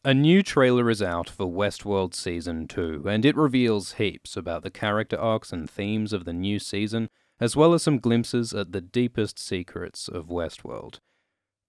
A new trailer is out for Westworld Season 2, and it reveals heaps about the character arcs and themes of the new season, as well as some glimpses at the deepest secrets of Westworld.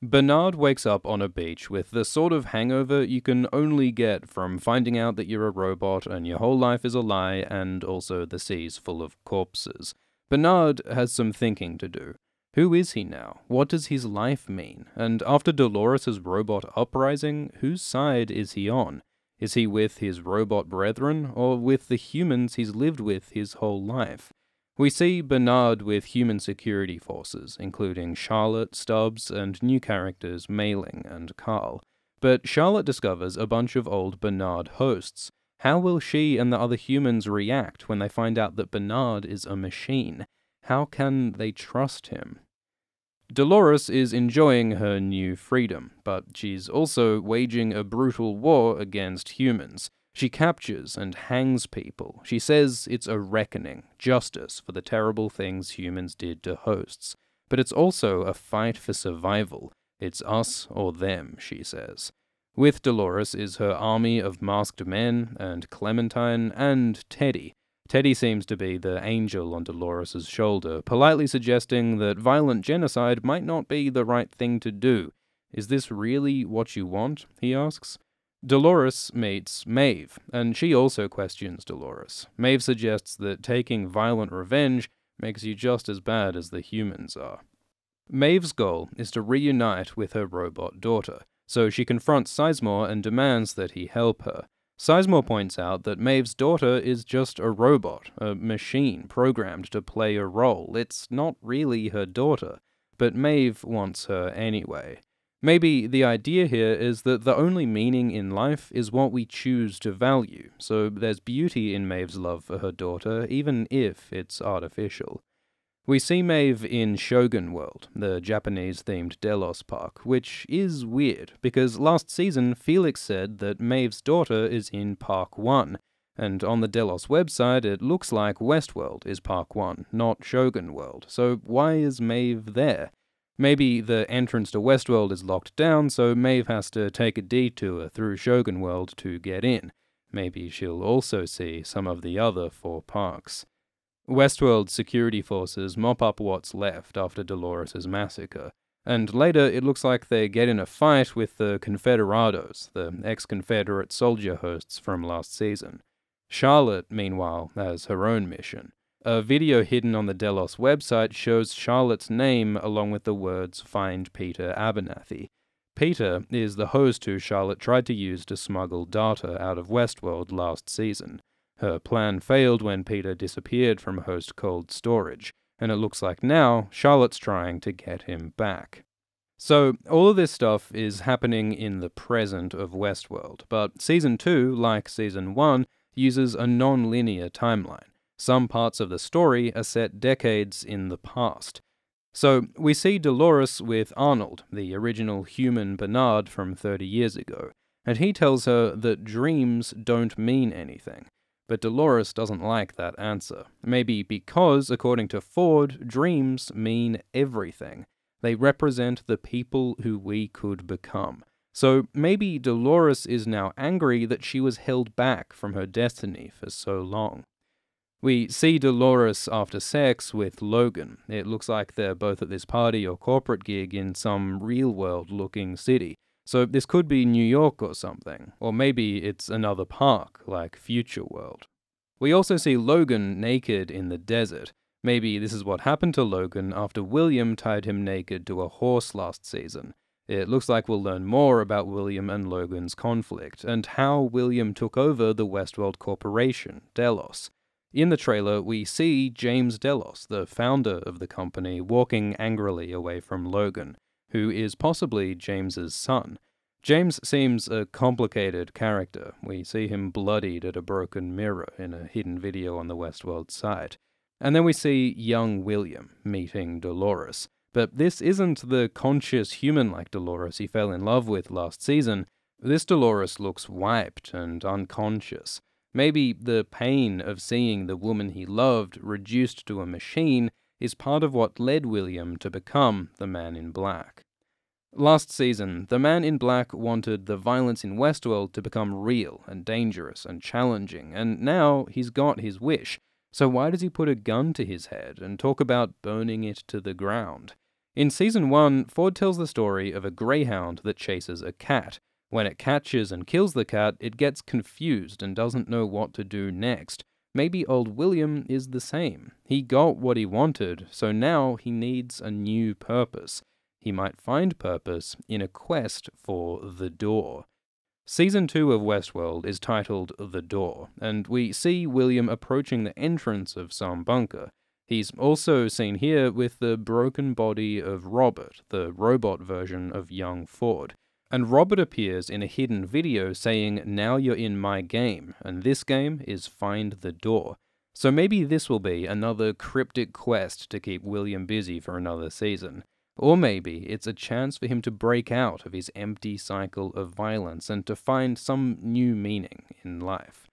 Bernard wakes up on a beach with the sort of hangover you can only get from finding out that you're a robot and your whole life is a lie, and also the sea's full of corpses. Bernard has some thinking to do. Who is he now? What does his life mean? And after Dolores' robot uprising, whose side is he on? Is he with his robot brethren, or with the humans he's lived with his whole life? We see Bernard with human security forces, including Charlotte, Stubbs, and new characters Mailing and Carl. But Charlotte discovers a bunch of old Bernard hosts. How will she and the other humans react when they find out that Bernard is a machine? How can they trust him? Dolores is enjoying her new freedom, but she's also waging a brutal war against humans. She captures and hangs people. She says it's a reckoning, justice for the terrible things humans did to hosts. But it's also a fight for survival. It's us or them, she says. With Dolores is her army of masked men, and Clementine, and Teddy. Teddy seems to be the angel on Dolores' shoulder, politely suggesting that violent genocide might not be the right thing to do. Is this really what you want? He asks. Dolores meets Maeve, and she also questions Dolores. Maeve suggests that taking violent revenge makes you just as bad as the humans are. Maeve's goal is to reunite with her robot daughter, so she confronts Sizemore and demands that he help her. Sizemore points out that Maeve's daughter is just a robot, a machine programmed to play a role. It's not really her daughter, but Maeve wants her anyway. Maybe the idea here is that the only meaning in life is what we choose to value, so there's beauty in Maeve's love for her daughter, even if it's artificial. We see Maeve in Shogun World, the Japanese-themed Delos park, which is weird, because last season Felix said that Maeve's daughter is in Park 1, and on the Delos website it looks like Westworld is Park 1, not Shogun World, so why is Maeve there? Maybe the entrance to Westworld is locked down, so Maeve has to take a detour through Shogun World to get in. Maybe she'll also see some of the other 4 parks. Westworld's security forces mop up what's left after Dolores' massacre, and later it looks like they get in a fight with the Confederados, the ex-Confederate soldier hosts from last season. Charlotte, meanwhile, has her own mission. A video hidden on the Delos website shows Charlotte's name along with the words "Find Peter Abernathy." Peter is the host who Charlotte tried to use to smuggle data out of Westworld last season. Her plan failed when Peter disappeared from host cold storage, and it looks like now Charlotte's trying to get him back. So, all of this stuff is happening in the present of Westworld, but Season 2, like Season 1, uses a non-linear timeline. Some parts of the story are set decades in the past. So, we see Dolores with Arnold, the original human Bernard from 30 years ago, and he tells her that dreams don't mean anything. But Dolores doesn't like that answer. Maybe because, according to Ford, dreams mean everything. They represent the people who we could become. So maybe Dolores is now angry that she was held back from her destiny for so long. We see Dolores after sex with Logan. It looks like they're both at this party or corporate gig in some real-world looking city. So this could be New York or something, or maybe it's another park, like Future World. We also see Logan naked in the desert. Maybe this is what happened to Logan after William tied him naked to a horse last season. It looks like we'll learn more about William and Logan's conflict, and how William took over the Westworld Corporation, Delos. In the trailer, we see James Delos, the founder of the company, walking angrily away from Logan, who is possibly James's son. James seems a complicated character. We see him bloodied at a broken mirror in a hidden video on the Westworld site. And then we see young William meeting Dolores. But this isn't the conscious human like Dolores he fell in love with last season. This Dolores looks wiped and unconscious. Maybe the pain of seeing the woman he loved reduced to a machine is part of what led William to become the Man in Black. Last season, the Man in Black wanted the violence in Westworld to become real and dangerous and challenging, and now he's got his wish. So why does he put a gun to his head and talk about burning it to the ground? In Season 1, Ford tells the story of a greyhound that chases a cat. When it catches and kills the cat, it gets confused and doesn't know what to do next. Maybe old William is the same. He got what he wanted, so now he needs a new purpose. He might find purpose in a quest for the Door. Season 2 of Westworld is titled The Door, and we see William approaching the entrance of some bunker. He's also seen here with the broken body of Robert, the robot version of young Ford. And Robert appears in a hidden video saying, "Now you're in my game, and this game is Find the Door." So maybe this will be another cryptic quest to keep William busy for another season. Or maybe it's a chance for him to break out of his empty cycle of violence and to find some new meaning in life.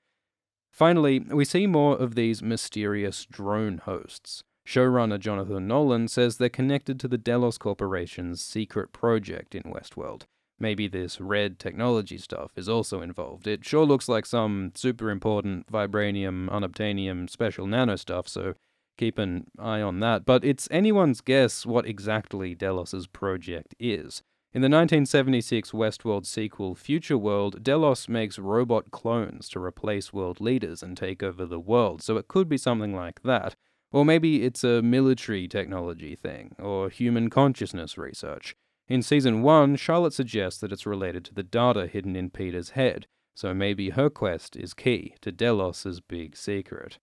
Finally, we see more of these mysterious drone hosts. Showrunner Jonathan Nolan says they're connected to the Delos Corporation's secret project in Westworld. Maybe this red technology stuff is also involved. It sure looks like some super important vibranium, unobtainium, special nano stuff, so keep an eye on that. But it's anyone's guess what exactly Delos' project is. In the 1976 Westworld sequel Future World, Delos makes robot clones to replace world leaders and take over the world, so it could be something like that. Or maybe it's a military technology thing, or human consciousness research. In Season 1, Charlotte suggests that it's related to the data hidden in Peter's head, so maybe her quest is key to Delos' big secret.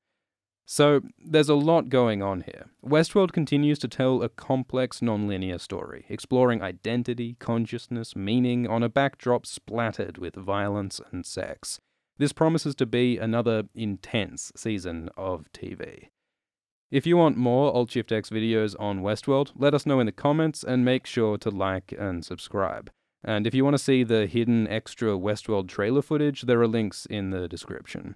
So, there's a lot going on here. Westworld continues to tell a complex non-linear story, exploring identity, consciousness, meaning on a backdrop splattered with violence and sex. This promises to be another intense season of TV. If you want more AltShiftX videos on Westworld, let us know in the comments and make sure to like and subscribe. And if you want to see the hidden extra Westworld trailer footage, there are links in the description.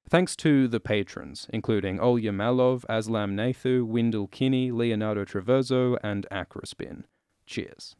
Thanks to the patrons, including Olya Malov, Aslam Nathu, Wendell Kinney, Leonardo Traverso, and Acrospin. Cheers.